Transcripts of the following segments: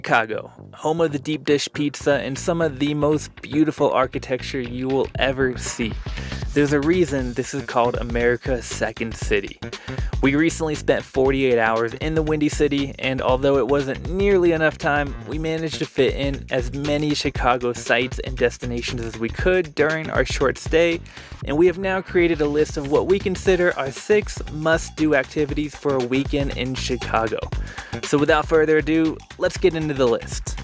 Chicago, home of the deep dish pizza and some of the most beautiful architecture you will ever see. There's a reason this is called America's Second City. We recently spent 48 hours in the Windy City, and although it wasn't nearly enough time, we managed to fit in as many Chicago sites and destinations as we could during our short stay, and we have now created a list of what we consider our 6 must-do activities for a weekend in Chicago. So without further ado, let's get into the list.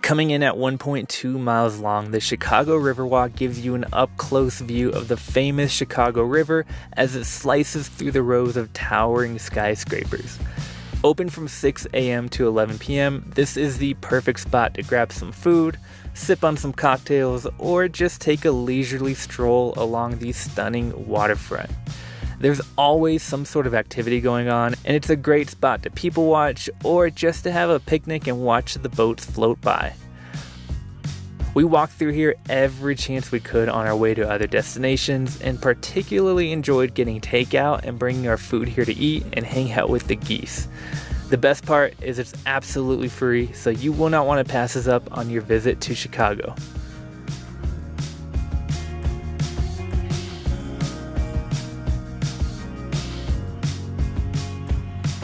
Coming in at 1.2 miles long, the Chicago Riverwalk gives you an up-close view of the famous Chicago River as it slices through the rows of towering skyscrapers. Open from 6 a.m. to 11 p.m., this is the perfect spot to grab some food, sip on some cocktails, or just take a leisurely stroll along the stunning waterfront. There's always some sort of activity going on, and it's a great spot to people watch or just to have a picnic and watch the boats float by. We walked through here every chance we could on our way to other destinations, and particularly enjoyed getting takeout and bringing our food here to eat and hang out with the geese. The best part is it's absolutely free, so you will not want to pass this up on your visit to Chicago.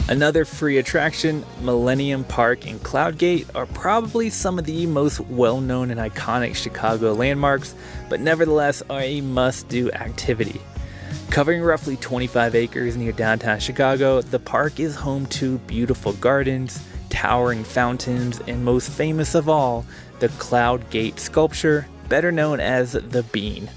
Another free attraction, Millennium Park and Cloud Gate, are probably some of the most well-known and iconic Chicago landmarks, but nevertheless are a must-do activity. Covering roughly 25 acres near downtown Chicago, the park is home to beautiful gardens, towering fountains, and most famous of all, the Cloud Gate sculpture, better known as the Bean.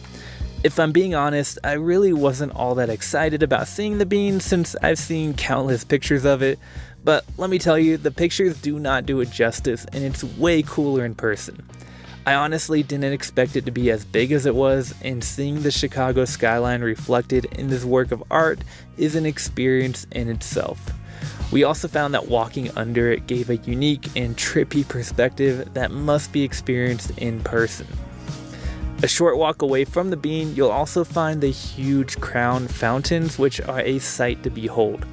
If I'm being honest, I really wasn't all that excited about seeing the Bean since I've seen countless pictures of it, but let me tell you, the pictures do not do it justice and it's way cooler in person. I honestly didn't expect it to be as big as it was, and seeing the Chicago skyline reflected in this work of art is an experience in itself. We also found that walking under it gave a unique and trippy perspective that must be experienced in person. A short walk away from the Bean, you'll also find the huge crown fountains, which are a sight to behold.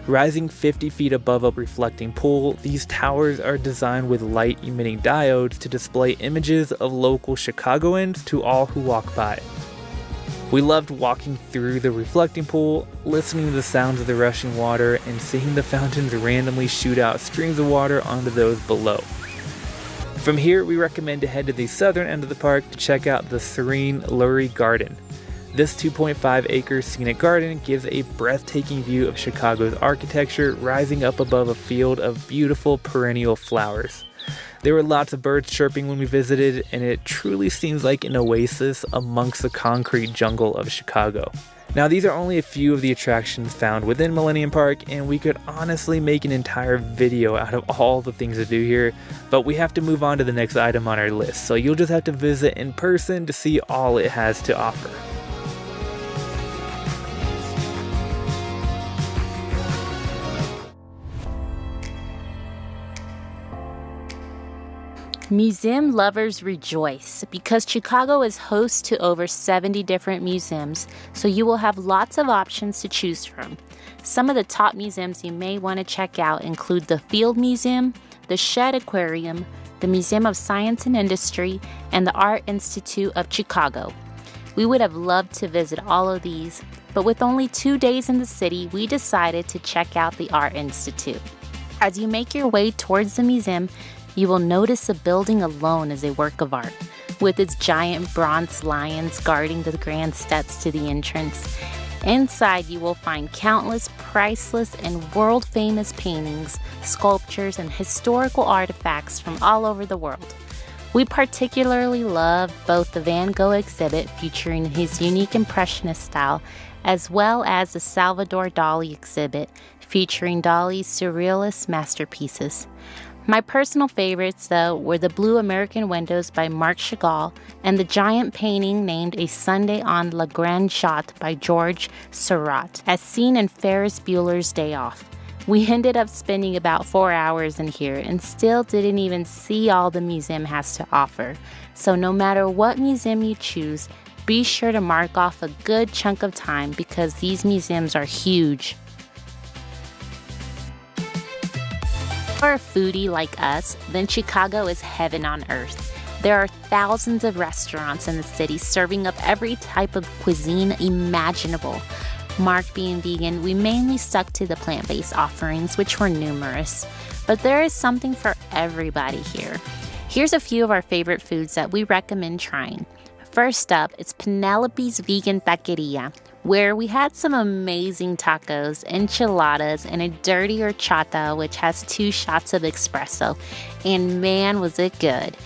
Rising 50 feet above a reflecting pool, these towers are designed with light-emitting diodes to display images of local Chicagoans to all who walk by. We loved walking through the reflecting pool, listening to the sounds of the rushing water, and seeing the fountains randomly shoot out streams of water onto those below. From here, we recommend to head to the southern end of the park to check out the serene Lurie Garden. This 2.5-acre scenic garden gives a breathtaking view of Chicago's architecture rising up above a field of beautiful perennial flowers. There were lots of birds chirping when we visited, and it truly seems like an oasis amongst the concrete jungle of Chicago. Now, these are only a few of the attractions found within Millennium Park, and we could honestly make an entire video out of all the things to do here, but we have to move on to the next item on our list, so you'll just have to visit in person to see all it has to offer. Museum lovers rejoice because Chicago is host to over 70 different museums, so you will have lots of options to choose from. Some of the top museums you may want to check out include the Field Museum, the Shedd Aquarium, the Museum of Science and Industry, and the Art Institute of Chicago. We would have loved to visit all of these, but with only 2 days in the city, we decided to check out the Art Institute. As you make your way towards the museum, you will notice the building alone is a work of art, with its giant bronze lions guarding the grand steps to the entrance. Inside, you will find countless priceless and world-famous paintings, sculptures, and historical artifacts from all over the world. We particularly love both the Van Gogh exhibit featuring his unique Impressionist style, as well as the Salvador Dali exhibit featuring Dali's surrealist masterpieces. My personal favorites, though, were the Blue American Windows by Marc Chagall and the giant painting named A Sunday on La Grande Jatte by Georges Seurat, as seen in Ferris Bueller's Day Off. We ended up spending about 4 hours in here and still didn't even see all the museum has to offer. So no matter what museum you choose, be sure to mark off a good chunk of time because these museums are huge. For a foodie like us, then Chicago is heaven on earth. There are thousands of restaurants in the city serving up every type of cuisine imaginable. Mark being vegan, we mainly stuck to the plant-based offerings, which were numerous. But there is something for everybody here. Here's a few of our favorite foods that we recommend trying. First up, it's Penelope's Vegan Taqueria, where we had some amazing tacos, enchiladas, and a dirty horchata, which has 2 shots of espresso. And man, was it good.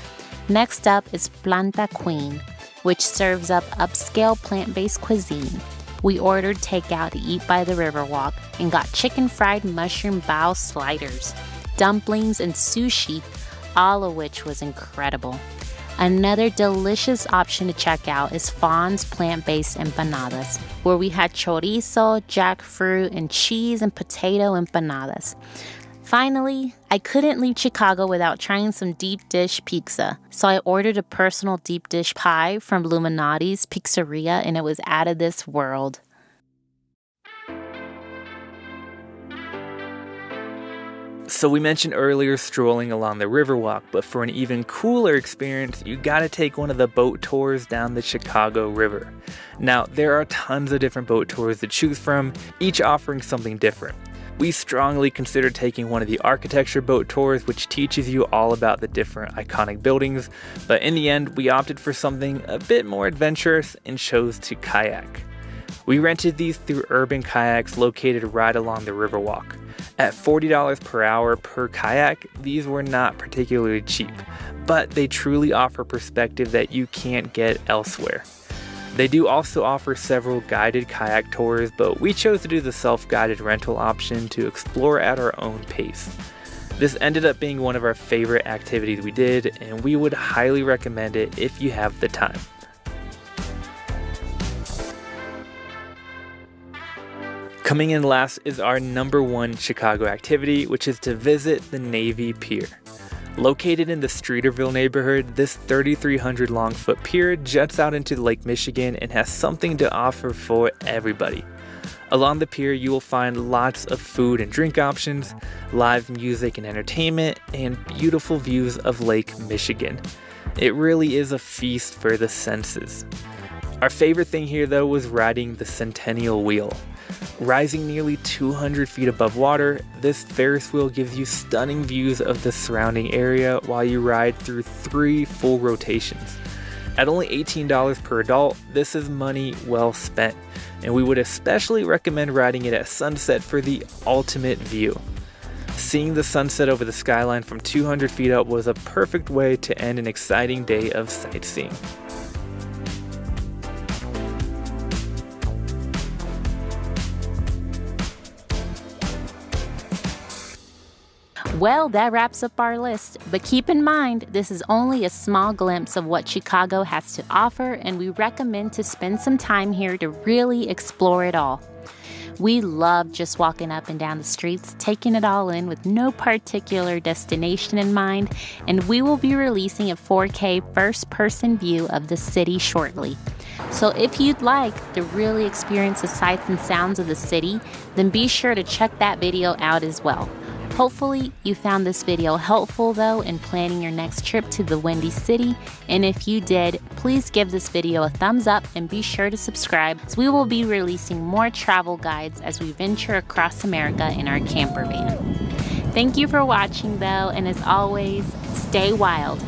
Next up is Planta Queen, which serves up upscale plant-based cuisine. We ordered takeout to eat by the Riverwalk and got chicken fried mushroom bao sliders, dumplings, and sushi, all of which was incredible. Another delicious option to check out is Fawn's Plant-Based Empanadas, where we had chorizo, jackfruit, and cheese and potato empanadas. Finally, I couldn't leave Chicago without trying some deep dish pizza, so I ordered a personal deep dish pie from Luminati's Pizzeria, and it was out of this world. So we mentioned earlier strolling along the Riverwalk, but for an even cooler experience, you gotta take one of the boat tours down the Chicago River. Now, there are tons of different boat tours to choose from, each offering something different. We strongly consider taking one of the architecture boat tours, which teaches you all about the different iconic buildings, but in the end, we opted for something a bit more adventurous and chose to kayak. We rented these through Urban Kayaks located right along the Riverwalk. At $40 per hour per kayak, these were not particularly cheap, but they truly offer perspective that you can't get elsewhere. They do also offer several guided kayak tours, but we chose to do the self-guided rental option to explore at our own pace. This ended up being one of our favorite activities we did, and we would highly recommend it if you have the time. Coming in last is our number 1 Chicago activity, which is to visit the Navy Pier. Located in the Streeterville neighborhood, this 3,300 long foot pier juts out into Lake Michigan and has something to offer for everybody. Along the pier, you will find lots of food and drink options, live music and entertainment, and beautiful views of Lake Michigan. It really is a feast for the senses. Our favorite thing here though was riding the Centennial Wheel. Rising nearly 200 feet above water, this Ferris wheel gives you stunning views of the surrounding area while you ride through 3 full rotations. At only $18 per adult, this is money well spent, and we would especially recommend riding it at sunset for the ultimate view. Seeing the sunset over the skyline from 200 feet up was a perfect way to end an exciting day of sightseeing. Well, that wraps up our list, but keep in mind, this is only a small glimpse of what Chicago has to offer, and we recommend to spend some time here to really explore it all. We love just walking up and down the streets, taking it all in with no particular destination in mind, and we will be releasing a 4K first-person view of the city shortly. So if you'd like to really experience the sights and sounds of the city, then be sure to check that video out as well. Hopefully you found this video helpful though in planning your next trip to the Windy City, and if you did, please give this video a thumbs up and be sure to subscribe, as we will be releasing more travel guides as we venture across America in our camper van. Thank you for watching though, and as always, stay wild.